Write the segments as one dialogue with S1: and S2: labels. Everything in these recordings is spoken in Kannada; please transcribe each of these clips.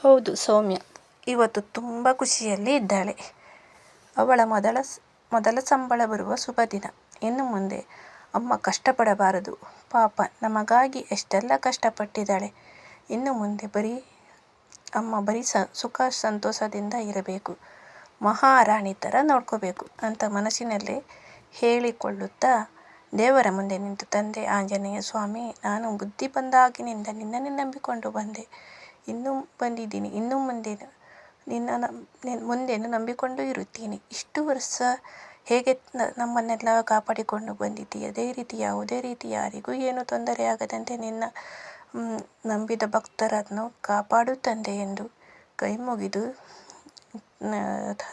S1: ಹೌದು, ಸೌಮ್ಯ ಇವತ್ತು ತುಂಬ ಖುಷಿಯಲ್ಲಿ ಇದ್ದಾಳೆ. ಅವಳ ಮೊದಲ ಸಂಬಳ ಬರುವ ಶುಭ ದಿನ. ಇನ್ನು ಮುಂದೆ ಅಮ್ಮ ಕಷ್ಟಪಡಬಾರದು. ಪಾಪ ನಮಗಾಗಿ ಎಷ್ಟೆಲ್ಲ ಕಷ್ಟಪಟ್ಟಿದ್ದಾಳೆ. ಇನ್ನು ಮುಂದೆ ಅಮ್ಮ ಬರೀ ಸುಖ ಸಂತೋಷದಿಂದ ಇರಬೇಕು, ಮಹಾರಾಣಿ ಥರ ನೋಡ್ಕೋಬೇಕು ಅಂತ ಮನಸ್ಸಿನಲ್ಲೇ ಹೇಳಿಕೊಳ್ಳುತ್ತಾ ದೇವರ ಮುಂದೆ ನಿಂತು, ತಂದೆ ಆಂಜನೇಯ ಸ್ವಾಮಿ, ನಾನು ಬುದ್ಧಿ ಬಂದಾಗಿನಿಂದ ನಿನ್ನನ್ನೇ ನಂಬಿಕೊಂಡು ಬಂದೆ, ಇನ್ನೂ ಬಂದಿದ್ದೀನಿ, ಇನ್ನು ಮುಂದೇನು ನಂಬಿಕೊಂಡು ಇರುತ್ತೀನಿ. ಇಷ್ಟು ವರ್ಷ ಹೇಗೆ ನಮ್ಮನ್ನೆಲ್ಲ ಕಾಪಾಡಿಕೊಂಡು ಬಂದಿದ್ದೀಯ, ಅದೇ ರೀತಿ ಯಾವುದೇ ರೀತಿ ಯಾರಿಗೂ ಏನು ತೊಂದರೆಯಾಗದಂತೆ ನಿನ್ನ ನಂಬಿದ ಭಕ್ತರನ್ನು ಕಾಪಾಡು ತಂದೆ ಎಂದು ಕೈ ಮುಗಿದು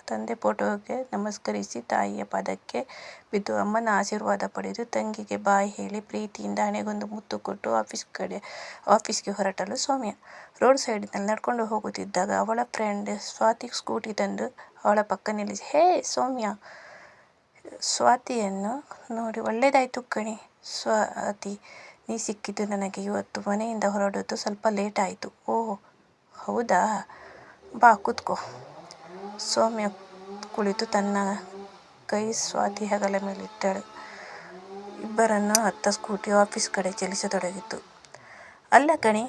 S1: ತಂದೆ ಫೋಟೋಗೆ ನಮಸ್ಕರಿಸಿ ತಾಯಿಯ ಪಾದಕ್ಕೆ ಬಿದ್ದು ಅಮ್ಮನ ಆಶೀರ್ವಾದ ಪಡೆದು ತಂಗಿಗೆ ಬಾಯ್ ಹೇಳಿ ಪ್ರೀತಿಯಿಂದ ಹಣೆಗೊಂದು ಮುತ್ತು ಕೊಟ್ಟು ಆಫೀಸ್ಗೆ ಹೊರಟಳು ಸೌಮ್ಯ. ರೋಡ್ ಸೈಡಿನಲ್ಲಿ ನಡ್ಕೊಂಡು ಹೋಗುತ್ತಿದ್ದಾಗ ಅವಳ ಫ್ರೆಂಡ್ ಸ್ವಾತಿ ಸ್ಕೂಟಿ ತಂದು ಅವಳ ಪಕ್ಕ ನಿಲ್ಲಿಸಿ, ಹೇ ಸೌಮ್ಯ. ಸ್ವಾತಿಯನ್ನು ನೋಡಿ, ಒಳ್ಳೆಯದಾಯ್ತು ಕಣೆ ಸ್ವಾತಿ, ನೀ ಸಿಕ್ಕಿದ್ದು ನನಗೆ. ಇವತ್ತು ಮನೆಯಿಂದ ಹೊರಡೋದು ಸ್ವಲ್ಪ ಲೇಟ್ ಆಯಿತು. ಓಹ್ ಹೌದಾ, ಬಾ ಕೂತ್ಕೋ. ಸೌಮ್ಯ ಕುಳಿತು ತನ್ನ ಕೈ ಸ್ವಾತಿ ಹೆಗಲ ಮೇಲಿಟ್ಟಳು. ಇಬ್ಬರನ್ನು ಹತ್ತ ಸ್ಕೂಟಿ ಆಫೀಸ್ ಕಡೆ ಚಲಿಸತೊಡಗಿತು. ಅಲ್ಲ ಕಣೆ,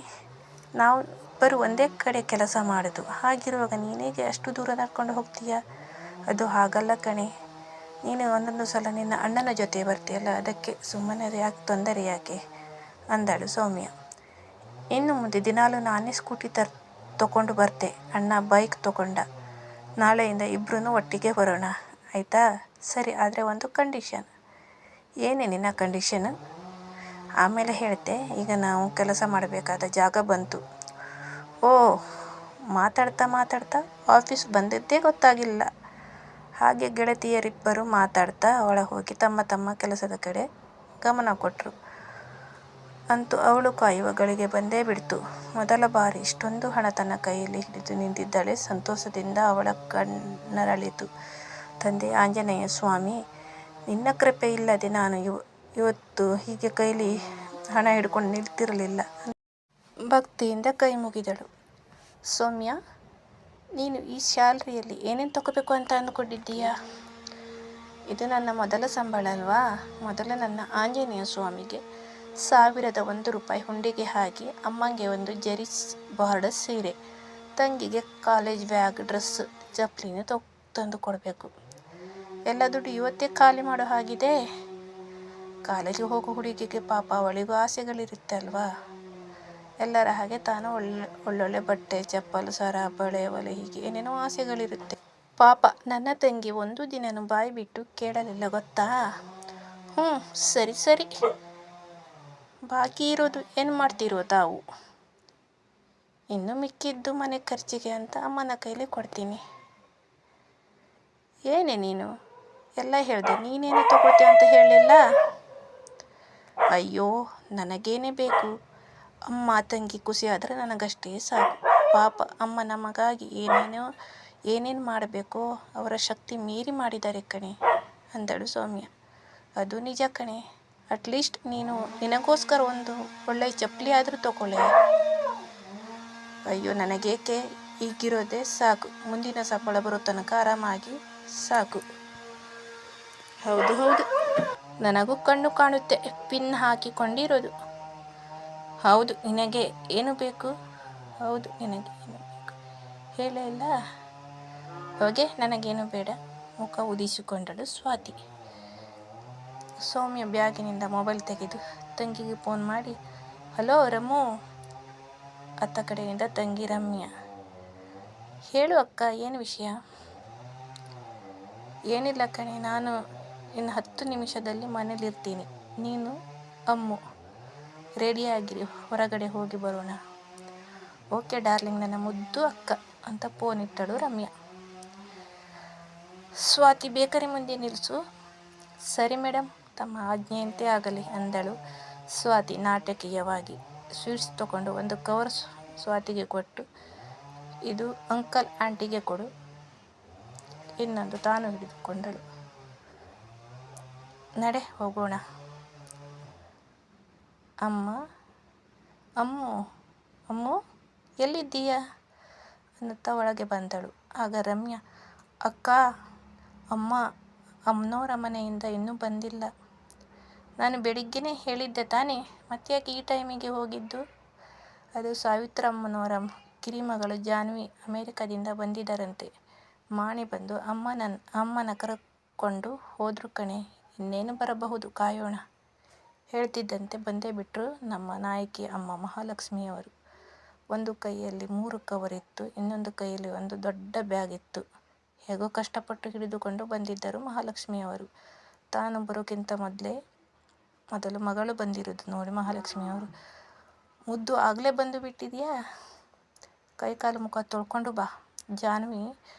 S1: ನಾವು ಇಬ್ಬರು ಒಂದೇ ಕಡೆ ಕೆಲಸ ಮಾಡೋದು. ಹಾಗಿರುವಾಗ ನೀನೇಗೆ ಅಷ್ಟು ದೂರ ನಡ್ಕೊಂಡು ಹೋಗ್ತೀಯಾ? ಅದು ಹಾಗಲ್ಲ ಕಣೆ, ನೀನು ಒಂದೊಂದು ಸಲ ನಿನ್ನ ಅಣ್ಣನ ಜೊತೆ ಬರ್ತೀಯಲ್ಲ, ಅದಕ್ಕೆ. ಸುಮ್ಮನೆ ತೊಂದರೆ ಯಾಕೆ ಅಂದಳು ಸೌಮ್ಯ. ಇನ್ನು ಮುಂದೆ ದಿನಾಲೂ ನಾನೇ ಸ್ಕೂಟಿ ತಗೊಂಡು ಬರ್ತೆ, ಅಣ್ಣ ಬೈಕ್ ತಗೊಂಡ. ನಾಳೆಯಿಂದ ಇಬ್ರೂ ಒಟ್ಟಿಗೆ ಬರೋಣ, ಆಯಿತಾ? ಸರಿ, ಆದರೆ ಒಂದು ಕಂಡೀಷನ್. ಏನೇ ನಿನ್ನ ಕಂಡೀಷನ್? ಆಮೇಲೆ ಹೇಳ್ತೆ. ಈಗ ನಾವು ಕೆಲಸ ಮಾಡಬೇಕಾದ ಜಾಗ ಬಂತು. ಓಹ್, ಮಾತಾಡ್ತಾ ಆಫೀಸ್ ಬಂದಿದ್ದೇ ಗೊತ್ತಾಗಿಲ್ಲ. ಹಾಗೆ ಗೆಳತಿಯರಿಬ್ಬರು ಮಾತಾಡ್ತಾ ಒಳ ಹೋಗಿ ತಮ್ಮ ಕೆಲಸದ ಕಡೆ ಗಮನ ಕೊಟ್ಟರು. ಅಂತೂ ಅವಳು ಕಾಯುವ ಗಳಿಗೆ ಬಂದೇ ಬಿಡ್ತು. ಮೊದಲ ಬಾರಿ ಇಷ್ಟೊಂದು ಹಣ ತನ್ನ ಕೈಯಲ್ಲಿ ಹಿಡಿದು ನಿಂತಿದ್ದಾಳೆ. ಸಂತೋಷದಿಂದ ಅವಳ ಕಣ್ಣರಳಿತು. ತಂದೆ ಆಂಜನೇಯ ಸ್ವಾಮಿ, ನಿನ್ನ ಕೃಪೆ ಇಲ್ಲದೆ ನಾನು ಇವತ್ತು ಹೀಗೆ ಕೈಲಿ ಹಣ ಹಿಡ್ಕೊಂಡು ನಿಲ್ತಿರಲಿಲ್ಲ. ಭಕ್ತಿಯಿಂದ ಕೈ ಮುಗಿದಳು. ಸೌಮ್ಯ, ನೀನು ಈ ಸ್ಯಾಲ್ರಿಯಲ್ಲಿ ಏನೇನು ತಗೋಬೇಕು ಅಂತ ಅಂದ್ಕೊಂಡಿದ್ದೀಯಾ? ಇದು ನನ್ನ ಮೊದಲ ಸಂಬಳ ಅಲ್ವಾ? ಮೊದಲು ನನ್ನ ಆಂಜನೇಯ ಸ್ವಾಮಿಗೆ 1,001 ರೂಪಾಯಿ ಹುಂಡಿಗೆ ಹಾಕಿ ಅಮ್ಮಂಗೆ ಒಂದು ಜರಿ ಬಾರ್ಡರ್ ಸೀರೆ, ತಂಗಿಗೆ ಕಾಲೇಜ್ ಬ್ಯಾಗ್, ಡ್ರೆಸ್, ಚಪ್ಪಲಿನ ತಂದು ಕೊಡಬೇಕು. ಎಲ್ಲ ದುಡ್ಡು ಇವತ್ತೇ ಖಾಲಿ ಮಾಡೋ ಹಾಗಿದೆ. ಕಾಲೇಜಿಗೆ ಹೋಗೋ ಹುಡುಗಿಗೆ ಪಾಪ, ಅವಳಿಗೂ ಆಸೆಗಳಿರುತ್ತೆ ಅಲ್ವಾ? ಎಲ್ಲರ ಹಾಗೆ ತಾನು ಒಳ್ಳೊಳ್ಳೆ ಬಟ್ಟೆ, ಚಪ್ಪಲು, ಸರ, ಬಳೆ, ಒಲೆ, ಹೀಗೆ ಏನೇನೋ ಆಸೆಗಳಿರುತ್ತೆ. ಪಾಪ ನನ್ನ ತಂಗಿ ಒಂದು ದಿನನೂ ಬಾಯಿ ಬಿಟ್ಟು ಕೇಳಲಿಲ್ಲ ಗೊತ್ತಾ? ಸರಿ, ಬಾಕಿ ಇರೋದು ಏನು ಮಾಡ್ತಿರೋ ತಾವು? ಇನ್ನು ಮಿಕ್ಕಿದ್ದು ಮನೆ ಖರ್ಚಿಗೆ ಅಂತ ಅಮ್ಮನ ಕೈಲಿ ಕೊಡ್ತೀನಿ. ಏನೇ ನೀನು ಎಲ್ಲ ಹೇಳಿದೆ, ನೀನೇನು ತಗೊಳ್ತೀಯ ಅಂತ ಹೇಳಲಿಲ್ಲ? ಅಯ್ಯೋ, ನನಗೇನೇ ಬೇಕು, ಅಮ್ಮ ತಂಗಿ ಖುಷಿ ಆದರೆ ನನಗಷ್ಟೇ ಸಾಕು. ಪಾಪ ಅಮ್ಮ ನಮಗಾಗಿ ಏನೇನು ಮಾಡಬೇಕೋ ಅವರ ಶಕ್ತಿ ಮೀರಿ ಮಾಡಿದ್ದಾರೆ ಕಣೆ ಅಂದಳು ಸೌಮ್ಯ. ಅದು ನಿಜ ಕಣೆ, ಅಟ್ಲೀಸ್ಟ್ ನಿನಗೋಸ್ಕರ ಒಂದು ಒಳ್ಳೆಯ ಚಪ್ಪಲಿ ಆದರೂ ತಗೊಳ್ಳೆ. ಅಯ್ಯೋ, ನನಗೇಕೆ, ಈಗಿರೋದೇ ಸಾಕು, ಮುಂದಿನ ಸಂಬಳ ಬರೋ ತನಕ ಆರಾಮಾಗಿ ಸಾಕು. ಹೌದು, ನನಗೂ ಕಣ್ಣು ಕಾಣುತ್ತೆ, ಪಿನ್ ಹಾಕಿಕೊಂಡಿರೋದು. ಹೌದು, ನಿನಗೆ ಏನು ಬೇಕು? ಹೌದು, ನಿನಗೆ ಏನು ಬೇಕು ಹೇಳೇ ಇಲ್ಲ? ಹೋಗೆ, ನನಗೇನು ಬೇಡ, ಮುಖ ಊದಿಸಿಕೊಂಡಳು ಸ್ವಾತಿ. ಸೌಮ್ಯ ಬ್ಯಾಗಿನಿಂದ ಮೊಬೈಲ್ ತೆಗೆದು ತಂಗಿಗೆ ಫೋನ್ ಮಾಡಿ, ಹಲೋ ರಮು. ಅತ್ತ ಕಡೆಯಿಂದ ತಂಗಿ ರಮ್ಯ. ಹೇಳು ಅಕ್ಕ, ಏನು ವಿಷಯ? ಏನಿಲ್ಲ ಕಣೆ, ನಾನು ಇನ್ನು 10 ನಿಮಿಷದಲ್ಲಿ ಮನೇಲಿರ್ತೀನಿ. ನೀನು ಅಮ್ಮು ರೆಡಿಯಾಗಿರಿ, ಹೊರಗಡೆ ಹೋಗಿ ಬರೋಣ. ಓಕೆ ಡಾರ್ಲಿಂಗ್, ನನ್ನ ಮುದ್ದು ಅಕ್ಕ ಅಂತ ಫೋನ್ ಇಟ್ಟಳು ರಮ್ಯ. ಸ್ವಾತಿ ಬೇಕರಿ ಮುಂದೆ ನಿಲ್ಲಿಸು. ಸರಿ ಮೇಡಮ್, ತಮ್ಮ ಆಜ್ಞೆಯಂತೆ ಆಗಲಿ ಅಂದಳು ಸ್ವಾತಿ ನಾಟಕೀಯವಾಗಿ. ಸ್ವೀಟ್ಸ್ ತಗೊಂಡು ಒಂದು ಕವರ್ ಸ್ವಾತಿಗೆ ಕೊಟ್ಟು, ಇದು ಅಂಕಲ್ ಆಂಟಿಗೆ ಕೊಡು. ಇನ್ನೊಂದು ತಾನು ಹಿಡಿದುಕೊಂಡಳು. ನಡೆ ಹೋಗೋಣ. ಅಮ್ಮು ಎಲ್ಲಿದ್ದೀಯಾ? ಅನ್ನುತ್ತಾ ಒಳಗೆ ಬಂದಳು. ಆಗ ರಮ್ಯಾ, ಅಕ್ಕ, ಅಮ್ಮ ಅಮ್ಮನವರ ಮನೆಯಿಂದ ಇನ್ನೂ ಬಂದಿಲ್ಲ. ನಾನು ಬೆಳಿಗ್ಗೆನೇ ಹೇಳಿದ್ದೆ ತಾನೇ, ಮತ್ತ್ಯಾಕೆ ಈ ಟೈಮಿಗೆ ಹೋಗಿದ್ದು? ಅದು ಸಾವಿತ್ರಮ್ಮನವರ ಕಿರಿಮಗಳು ಜಾನ್ವಿ ಅಮೆರಿಕದಿಂದ ಬಂದಿದ್ದರಂತೆ. ಮಾಣಿ ಬಂದು ಅಮ್ಮನ ಕರಕೊಂಡು ಹೋದ್ರು ಕಣೆ. ಇನ್ನೇನು ಬರಬಹುದು, ಕಾಯೋಣ. ಹೇಳ್ತಿದ್ದಂತೆ ಬಂದೇ ಬಿಟ್ರು ನಮ್ಮ ನಾಯಕಿ ಅಮ್ಮ ಮಹಾಲಕ್ಷ್ಮಿಯವರು. ಒಂದು ಕೈಯಲ್ಲಿ 3 ಕವರ್ ಇತ್ತು, ಇನ್ನೊಂದು ಕೈಯಲ್ಲಿ ಒಂದು ದೊಡ್ಡ ಬ್ಯಾಗ್ ಇತ್ತು. ಹೇಗೋ ಕಷ್ಟಪಟ್ಟು ಹಿಡಿದುಕೊಂಡು ಬಂದಿದ್ದರು ಮಹಾಲಕ್ಷ್ಮಿಯವರು. ತಾನು ಬರೋಕ್ಕಿಂತ ಮೊದಲು ಮಗಳು ಬಂದಿರೋದು ನೋಡಿ ಮಹಾಲಕ್ಷ್ಮಿಯವರು, ಮುದ್ದು ಆಗಲೇ ಬಂದು ಬಿಟ್ಟಿದೆಯಾ? ಕೈಕಾಲು ಮುಖ ತೊಳ್ಕೊಂಡು ಬಾ, ಜಾನ್ವಿ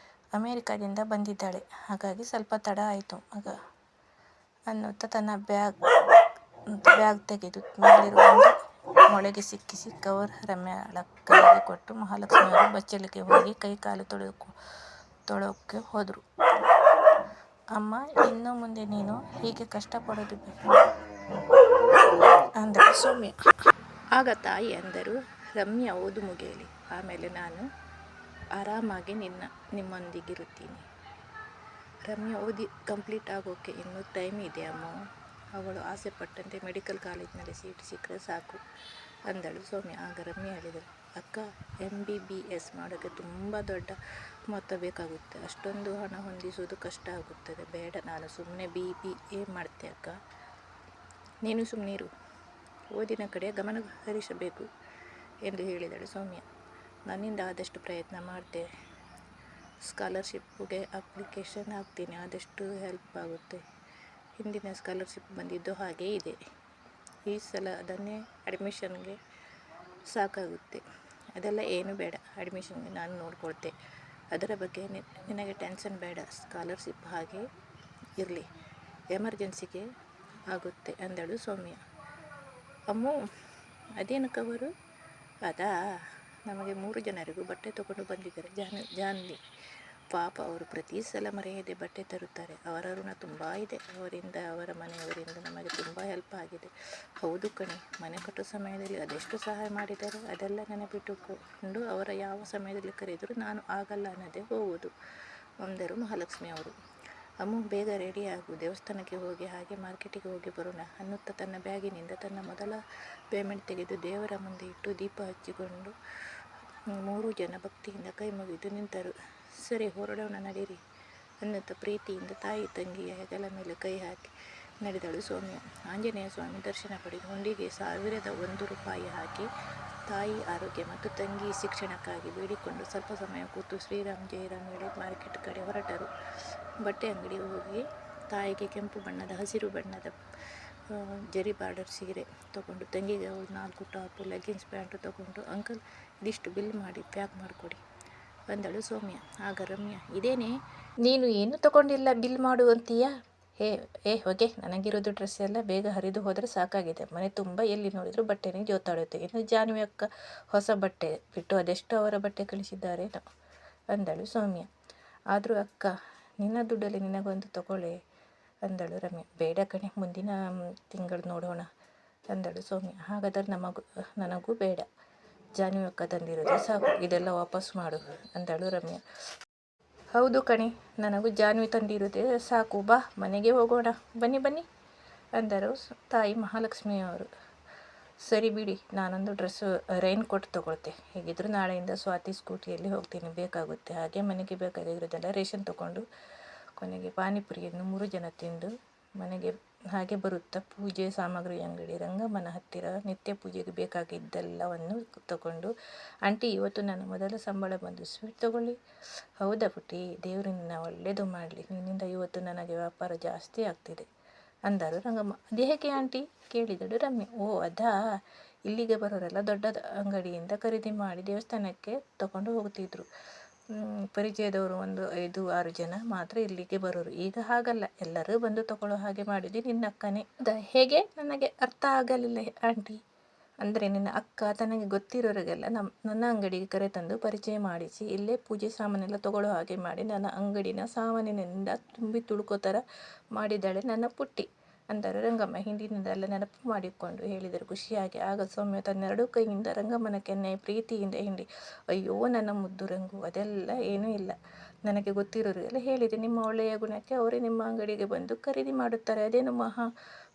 S1: ಅಮೇರಿಕಾದಿಂದ ಬಂದಿದ್ದಾಳೆ, ಹಾಗಾಗಿ ಸ್ವಲ್ಪ ತಡ ಆಯಿತು ಮಗ ಅನ್ನುತ್ತಾ ತನ್ನ ಬ್ಯಾಗ್ ತೆಗೆದು ಮೇಲಿರುವ ಮೊಳೆಗೆ ಸಿಕ್ಕಿಸಿ ಕವರ್ ರಮ್ಯಾಳ ಕೈಗೆ ಕೊಟ್ಟು ಮಹಾಲಕ್ಷ್ಮಿಯವರು ಬಚ್ಚಲಿಗೆ ಹೋಗಿ ಕೈಕಾಲು ತೊಳೋಕ್ಕೆ ಹೋದರು. ಅಮ್ಮ, ಇನ್ನು ಮುಂದೆ ನೀನು ಹೀಗೆ ಕಷ್ಟಪಡೋದು ಬೇಡ ಅಂದರು ಸೌಮ್ಯ. ಆಗ ತಾಯಿ ಅಂದರು, ರಮ್ಯಾ ಓದು ಮುಗಿಯಲಿ, ಆಮೇಲೆ ನಾನು ಆರಾಮಾಗಿ ನಿಮ್ಮೊಂದಿಗಿರುತ್ತೀನಿ. ರಮ್ಯಾ ಓದಿ ಕಂಪ್ಲೀಟ್ ಆಗೋಕ್ಕೆ ಇನ್ನೂ ಟೈಮ್ ಇದೆ ಅಮ್ಮ. ಅವಳು ಆಸೆ ಪಟ್ಟಂತೆ ಮೆಡಿಕಲ್ ಕಾಲೇಜಿನಲ್ಲಿ ಸೀಟ್ ಸಿಕ್ಕರೆ ಸಾಕು ಅಂದಳು ಸೌಮ್ಯ. ಆಗ ರಮ್ಯಾ ಹೇಳಿದಳು, ಅಕ್ಕ, MBBS ಮಾಡೋಕ್ಕೆ ತುಂಬ ದೊಡ್ಡ ಮೊತ್ತ ಬೇಕಾಗುತ್ತೆ. ಅಷ್ಟೊಂದು ಹಣ ಹೊಂದಿಸೋದು ಕಷ್ಟ ಆಗುತ್ತದೆ. ಬೇಡ, ನಾನು ಸುಮ್ಮನೆ BBA ಮಾಡ್ತೆ ಅಕ್ಕ. ನೀನು ಸುಮ್ಮನಿರು, ಓದಿನ ಕಡೆ ಗಮನ ಹರಿಸಬೇಕು ಎಂದು ಹೇಳಿದಳು ಸೌಮ್ಯ. ನನ್ನಿಂದ ಆದಷ್ಟು ಪ್ರಯತ್ನ ಮಾಡ್ತೆ. ಸ್ಕಾಲರ್ಶಿಪ್ಗೆ ಅಪ್ಲಿಕೇಶನ್ ಹಾಕ್ತೀನಿ, ಆದಷ್ಟು ಹೆಲ್ಪ್ ಆಗುತ್ತೆ. ಹಿಂದಿನ ಸ್ಕಾಲರ್ಶಿಪ್ ಬಂದಿದ್ದು ಹಾಗೇ ಇದೆ. ಈ ಸಲ ಅದನ್ನೇ ಅಡ್ಮಿಷನ್ಗೆ ಸಾಕಾಗುತ್ತೆ. ಅದೆಲ್ಲ ಏನು ಬೇಡ, ಅಡ್ಮಿಷನ್ಗೆ ನಾನು ನೋಡ್ಕೊಳ್ತೆ. ಅದರ ಬಗ್ಗೆ ನಿನಗೆ ಟೆನ್ಷನ್ ಬೇಡ. ಸ್ಕಾಲರ್ಶಿಪ್ ಹಾಗೆ ಇರಲಿ, ಎಮರ್ಜೆನ್ಸಿಗೆ ಆಗುತ್ತೆ ಅಂದಳು ಸೌಮ್ಯ. ಅಮ್ಮು, ಅದೇನು ಕವರು? ಅದಾ, ನಮಗೆ 3 ಜನರಿಗೂ ಬಟ್ಟೆ ತಗೊಂಡು ಬಂದಿದ್ದಾರೆ ಜಾನ್ವಿ. ಪಾಪ, ಅವರು ಪ್ರತಿ ಸಲ ಮರೆಯದೆ ಬಟ್ಟೆ ತರುತ್ತಾರೆ. ಅವರ ಋಣ ತುಂಬ ಇದೆ. ಅವರಿಂದ, ಅವರ ಮನೆಯವರಿಂದ ನಮಗೆ ತುಂಬ ಹೆಲ್ಪ್ ಆಗಿದೆ. ಹೌದು ಕಣೆ, ಮನೆ ಕಟ್ಟೋ ಸಮಯದಲ್ಲಿ ಅದೆಷ್ಟು ಸಹಾಯ ಮಾಡಿದ್ದಾರೆ, ಅದೆಲ್ಲ ನೆನಪಿಟ್ಟುಕೊಂಡು ಅವರ ಯಾವ ಸಮಯದಲ್ಲಿ ಕರೆದರೂ ನಾನು ಆಗಲ್ಲ ಅನ್ನದೇ ಹೋಗುವುದು ಅಂದರು ಮಹಾಲಕ್ಷ್ಮಿ ಅವರು. ಅಮ್ಮು, ಬೇಗ ರೆಡಿ ಆಗು, ದೇವಸ್ಥಾನಕ್ಕೆ ಹೋಗಿ ಹಾಗೆ ಮಾರ್ಕೆಟಿಗೆ ಹೋಗಿ ಬರೋಣ ಅನ್ನುತ್ತಾ ತನ್ನ ಬ್ಯಾಗಿನಿಂದ ತನ್ನ ಮೊದಲ ಪೇಮೆಂಟ್ ತೆಗೆದು ದೇವರ ಮುಂದೆ ಇಟ್ಟು ದೀಪ ಹಚ್ಚಿಕೊಂಡು 3 ಜನ ಭಕ್ತಿಯಿಂದ ಕೈ ಮುಗಿದು ನಿಂತರು. ಸರಿ, ಹೊರಡೋಣ ನಡೀರಿ ಅನ್ನುತ್ತಾ ಪ್ರೀತಿಯಿಂದ ತಾಯಿ ತಂಗಿಯ ಹೆಗಲ ಮೇಲೆ ಕೈ ಹಾಕಿ ನಡೆದಳು ಸೌಮ್ಯ. ಆಂಜನೇಯ ಸ್ವಾಮಿ ದರ್ಶನ ಪಡೆದು ಹುಂಡಿಗೆ 1001 ರೂಪಾಯಿ ಹಾಕಿ ತಾಯಿ ಆರೋಗ್ಯ ಮತ್ತು ತಂಗಿ ಶಿಕ್ಷಣಕ್ಕಾಗಿ ಬೇಡಿಕೊಂಡು ಸ್ವಲ್ಪ ಸಮಯ ಕೂತು ಶ್ರೀರಾಮ್ ಜಯರಾಮ್ ಹೇಳಿ ಮಾರ್ಕೆಟ್ ಕಡೆ ಹೊರಟರು. ಬಟ್ಟೆ ಅಂಗಡಿಗೆ ಹೋಗಿ ತಾಯಿಗೆ ಕೆಂಪು ಬಣ್ಣದ, ಹಸಿರು ಬಣ್ಣದ ಜರಿ ಬಾರ್ಡರ್ ಸೀರೆ ತಗೊಂಡು, ತಂಗಿಗೆ 4 ಟಾಪು, ಲೆಗ್ಗಿನ್ಸ್, ಪ್ಯಾಂಟು ತಗೊಂಡು, ಅಂಕಲ್ ಇದಿಷ್ಟು ಬಿಲ್ ಮಾಡಿ ಪ್ಯಾಕ್ ಮಾಡಿಕೊಡಿ ಅಂದಳು ಸೌಮ್ಯ. ಆಗ ರಮ್ಯಾ, ಇದೇನೇ ನೀನು ಏನು ತಗೊಂಡಿಲ್ಲ, ಬಿಲ್ ಮಾಡು ಅಂತೀಯಾ? ಹೊಗೆ, ನನಗಿರೋದು ಡ್ರೆಸ್ ಎಲ್ಲ ಬೇಗ ಹರಿದು ಹೋದರೆ ಸಾಕಾಗಿದೆ. ಮನೆ ತುಂಬ ಎಲ್ಲಿ ನೋಡಿದ್ರು ಬಟ್ಟೆನೇ ಜೋತಾಡುತ್ತೆ. ಇನ್ನು ಜಾನ್ವಿ ಅಕ್ಕ ಹೊಸ ಬಟ್ಟೆ ಬಿಟ್ಟು ಅದೆಷ್ಟು ಅವರ ಬಟ್ಟೆ ಕಳಿಸಿದ್ದಾರೆ ಅಂದಳು ಸೌಮ್ಯ. ಆದರೂ ಅಕ್ಕ, ನಿನ್ನ ದುಡ್ಡಲ್ಲಿ ನಿನಗೊಂದು ತಗೊಳ್ಳೆ ಅಂದಳು ರಮ್ಯಾ. ಬೇಡ ಕಣೆ, ಮುಂದಿನ ತಿಂಗಳು ನೋಡೋಣ ಅಂದಳು ಸೌಮ್ಯ. ಹಾಗಾದರೆ ನನಗೂ ಬೇಡ, ಜಾನ್ವಿ ಅಕ್ಕ ತಂದಿರೋದು ಸಾಕು, ಇದೆಲ್ಲ ವಾಪಸ್ ಮಾಡು ಅಂದಳು ರಮ್ಯಾ. ಹೌದು ಕಣೆ, ನನಗೂ ಜಾನ್ವಿ ತಂದಿರೋದೇ ಸಾಕು, ಬಾ ಮನೆಗೆ ಹೋಗೋಣ, ಬನ್ನಿ ಅಂದರು ತಾಯಿ ಮಹಾಲಕ್ಷ್ಮಿಯವರು. ಸರಿ ಬಿಡಿ, ನಾನೊಂದು ರೈನ್ ಕೋಟ್ ತಗೊಳ್ತೆ. ಹೇಗಿದ್ರು ನಾಳೆಯಿಂದ ಸ್ವಾತಿ ಸ್ಕೂಟಿಯಲ್ಲಿ ಹೋಗ್ತೀನಿ, ಬೇಕಾಗುತ್ತೆ. ಹಾಗೆ ಮನೆಗೆ ಬೇಕಾಗಿರೋದೆಲ್ಲ ರೇಷನ್ ತಗೊಂಡು ಕೊನೆಗೆ ಪಾನಿಪುರಿಯನ್ನು 3 ಜನ ತಿಂದು ಮನೆಗೆ ಹಾಗೆ ಬರುತ್ತಾ ಪೂಜೆ ಸಾಮಗ್ರಿ ಅಂಗಡಿ ರಂಗಮ್ಮನ ಹತ್ತಿರ ನಿತ್ಯ ಪೂಜೆಗೆ ಬೇಕಾಗಿದ್ದೆಲ್ಲವನ್ನು ತಗೊಂಡು, ಆಂಟಿ, ಇವತ್ತು ನನ್ನ ಮೊದಲ ಸಂಬಳ ಬಂದು ಸ್ವೀಟ್ ತಗೊಳ್ಳಿ. ಹೌದಾ ಪುಟ್ಟಿ, ದೇವರು ನಿನ್ನ ಒಳ್ಳೆಯದು ಮಾಡಲಿ, ನಿನ್ನಿಂದ ಇವತ್ತು ನನಗೆ ವ್ಯಾಪಾರ ಜಾಸ್ತಿ ಆಗ್ತಿದೆ ಅಂದರು ರಂಗಮ್ಮ. ಅದು ಹೇಗೆ ಆಂಟಿ ಕೇಳಿದಳು ರಮ್ಯಾ. ಓ ಅದಾ, ಇಲ್ಲಿಗೆ ಬರೋರೆಲ್ಲ ದೊಡ್ಡ ಅಂಗಡಿಯಿಂದ ಖರೀದಿ ಮಾಡಿ ದೇವಸ್ಥಾನಕ್ಕೆ ತಗೊಂಡು ಹೋಗ್ತಿದ್ರು. ಪರಿಚಯದವರು ಒಂದು 5-6 ಜನ ಮಾತ್ರ ಇಲ್ಲಿಗೆ ಬರೋರು. ಈಗ ಹಾಗಲ್ಲ, ಎಲ್ಲರೂ ಬಂದು ತಗೊಳ್ಳೋ ಹಾಗೆ ಮಾಡಿದ್ದು ನಿನ್ನ ಅಕ್ಕನೇ. ಹೇಗೆ? ನನಗೆ ಅರ್ಥ ಆಗಲಿಲ್ಲ ಆಂಟಿ. ಅಂದರೆ ನಿನ್ನ ಅಕ್ಕ ತನಗೆ ಗೊತ್ತಿರೋರಿಗೆಲ್ಲ ನನ್ನ ಅಂಗಡಿಗೆ ಕರೆತಂದು ಪರಿಚಯ ಮಾಡಿಸಿ ಇಲ್ಲೇ ಪೂಜೆ ಸಾಮಾನೆಲ್ಲ ತಗೊಳ್ಳೋ ಹಾಗೆ ಮಾಡಿ ನನ್ನ ಅಂಗಡಿನ ಸಾಮಾನಿನಿಂದ ತುಂಬಿ ತುಳುಕೋ ಥರ ಮಾಡಿದ್ದಾಳೆ ನನ್ನ ಪುಟ್ಟಿ ಅಂದರು ರಂಗಮ್ಮ ಹಿಂದಿನಿಂದೆಲ್ಲ ನೆನಪು ಮಾಡಿಕೊಂಡು ಹೇಳಿದರು ಖುಷಿಯಾಗಿ. ಆಗ ಸೌಮ್ಯ ತನ್ನೆರಡೂ ಕೈಯಿಂದ ರಂಗಮ್ಮನ ಕೆನ್ನೆ ಪ್ರೀತಿಯಿಂದ ಹಿಂಡಿ, ಅಯ್ಯೋ ನನ್ನ ಮುದ್ದು ರಂಗು, ಅದೆಲ್ಲ ಏನೂ ಇಲ್ಲ. ನನಗೆ ಗೊತ್ತಿರೋರಿಗೆಲ್ಲ ಹೇಳಿದೆ, ನಿಮ್ಮ ಒಳ್ಳೆಯ ಗುಣಕ್ಕೆ ಅವರೇ ನಿಮ್ಮ ಅಂಗಡಿಗೆ ಬಂದು ಖರೀದಿ ಮಾಡುತ್ತಾರೆ. ಅದೇನು ಮಹಾ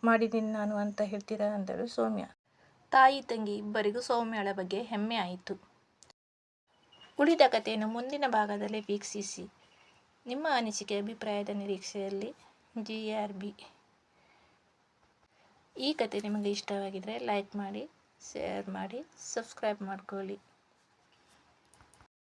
S1: ಮಾಡಿದ್ದೀನಿ ನಾನು ಅಂತ ಹೇಳ್ತೀರಾ ಅಂದಳು ಸೌಮ್ಯ. ತಾಯಿ ತಂಗಿ ಇಬ್ಬರಿಗೂ ಸೌಮ್ಯಳ ಬಗ್ಗೆ ಹೆಮ್ಮೆ ಆಯಿತು. ಉಳಿದ ಕಥೆಯನ್ನು ಮುಂದಿನ ಭಾಗದಲ್ಲಿ ವೀಕ್ಷಿಸಿ. ನಿಮ್ಮ ಅನಿಸಿಕೆ ಅಭಿಪ್ರಾಯದ ನಿರೀಕ್ಷೆಯಲ್ಲಿ, GRB. ಈ ಕಥೆ ನಿಮಗೆ ಇಷ್ಟವಾಗಿದ್ದರೆ ಲೈಕ್ ಮಾಡಿ, ಶೇರ್ ಮಾಡಿ, ಸಬ್ಸ್ಕ್ರೈಬ್ ಮಾಡ್ಕೊಳ್ಳಿ.